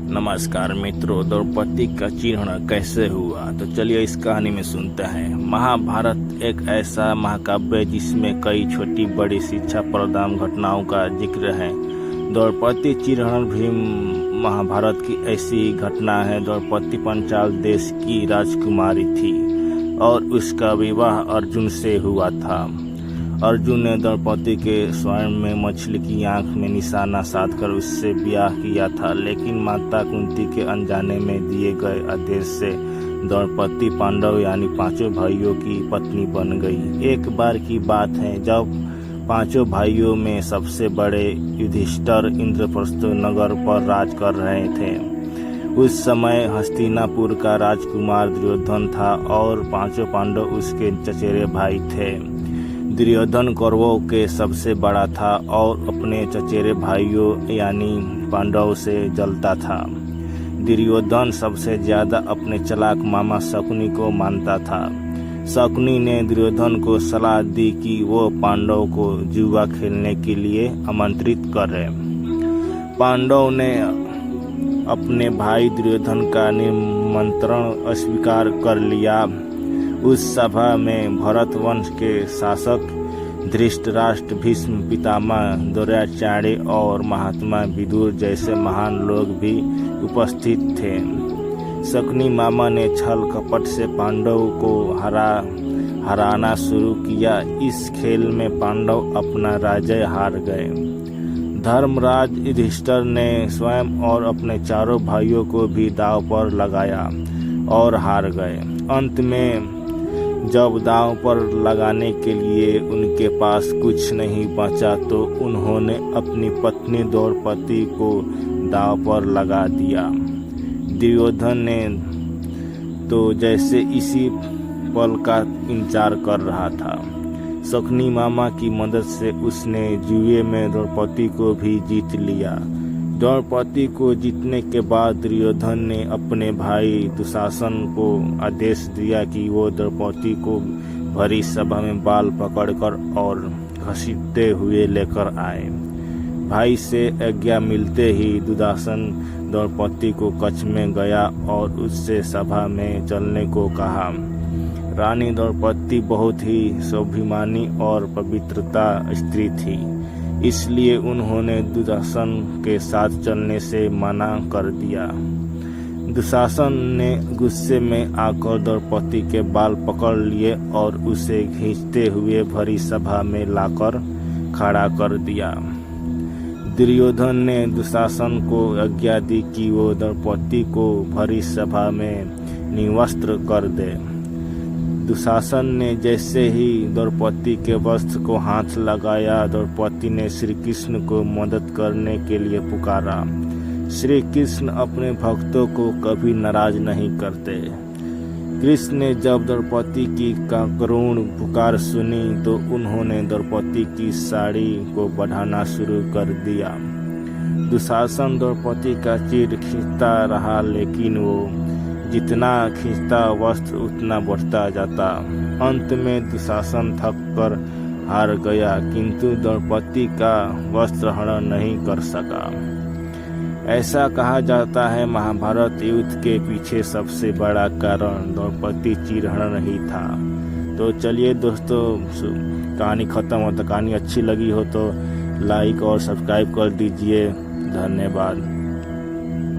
नमस्कार मित्रों, द्रौपदी का चिन्हन कैसे हुआ तो चलिए इस कहानी में सुनते हैं। महाभारत एक ऐसा महाकाव्य है जिसमें कई छोटी बड़ी शिक्षा प्रदान घटनाओं का जिक्र है। द्रौपदी चिन्हन भी महाभारत की ऐसी घटना है। द्रौपदी पांचाल देश की राजकुमारी थी और उसका विवाह अर्जुन से हुआ था। अर्जुन ने द्रौपदी के स्वयं में मछली की आंख में निशाना साधकर उससे ब्याह किया था, लेकिन माता कुंती के अनजाने में दिए गए आदेश से द्रौपदी पांडव यानी पांचों भाइयों की पत्नी बन गई। एक बार की बात है जब पांचों भाइयों में सबसे बड़े युधिष्ठिर इंद्रप्रस्थ नगर पर राज कर रहे थे। उस समय हस्तिनापुर का राजकुमार दुर्योधन था और पांचों पांडव उसके चचेरे भाई थे। दुर्योधन कौरवों के सबसे बड़ा था और अपने चचेरे भाइयों यानी पांडव से जलता था। दुर्योधन सबसे ज्यादा अपने चलाक मामा शकुनी को मानता था। शकुनी ने दुर्योधन को सलाह दी कि वो पांडव को जुआ खेलने के लिए आमंत्रित करे। पांडव ने अपने भाई दुर्योधन का निमंत्रण अस्वीकार कर लिया। उस सभा में भरत वंश के शासक धृतराष्ट्र, भीष्म पितामह, द्रोणाचार्य और महात्मा विदुर जैसे महान लोग भी उपस्थित थे। शकुनी मामा ने छल कपट से पांडव को हराना शुरू किया। इस खेल में पांडव अपना राज्य हार गए। धर्मराज युधिष्ठिर ने स्वयं और अपने चारों भाइयों को भी दांव पर लगाया और हार गए। अंत में जब दांव पर लगाने के लिए उनके पास कुछ नहीं बचा तो उन्होंने अपनी पत्नी द्रौपदी को दांव पर लगा दिया। दुर्योधन ने तो जैसे इसी पल का इंतजार कर रहा था। शकुनी मामा की मदद से उसने जुए में द्रौपदी को भी जीत लिया। द्रौपदी को जीतने के बाद दुर्योधन ने अपने भाई दुशासन को आदेश दिया कि वो द्रौपदी को भरी सभा में बाल पकड़कर और घसीटते हुए लेकर आए। भाई से आज्ञा मिलते ही दुशासन द्रौपदी को कक्ष में गया और उससे सभा में चलने को कहा। रानी द्रौपदी बहुत ही स्वाभिमानी और पवित्रता स्त्री थी, इसलिए उन्होंने दुशासन के साथ चलने से मना कर दिया। दुशासन ने गुस्से में आकर द्रौपदी के बाल पकड़ लिए और उसे खींचते हुए भरी सभा में लाकर खड़ा कर दिया। दुर्योधन ने दुशासन को आज्ञा दी कि वो द्रौपदी को भरी सभा में निवस्त्र कर दे। दुशासन ने जैसे ही द्रौपदी के वस्त्र को हाथ लगाया, द्रौपदी ने श्री कृष्ण को मदद करने के लिए पुकारा। श्री कृष्ण अपने भक्तों को कभी नाराज नहीं करते। कृष्ण ने जब द्रौपदी की करुण पुकार सुनी तो उन्होंने द्रौपदी की साड़ी को बढ़ाना शुरू कर दिया। दुशासन द्रौपदी का चिर खींचता रहा, लेकिन वो जितना खींचता वस्त्र उतना बढ़ता जाता। अंत में दुशासन थक कर हार गया, किंतु द्रौपदी का वस्त्र हरण नहीं कर सका। ऐसा कहा जाता है महाभारत युद्ध के पीछे सबसे बड़ा कारण द्रौपदी चिरहरण ही था। तो चलिए दोस्तों, कहानी खत्म हो तो कहानी अच्छी लगी हो तो लाइक और सब्सक्राइब कर दीजिए। धन्यवाद।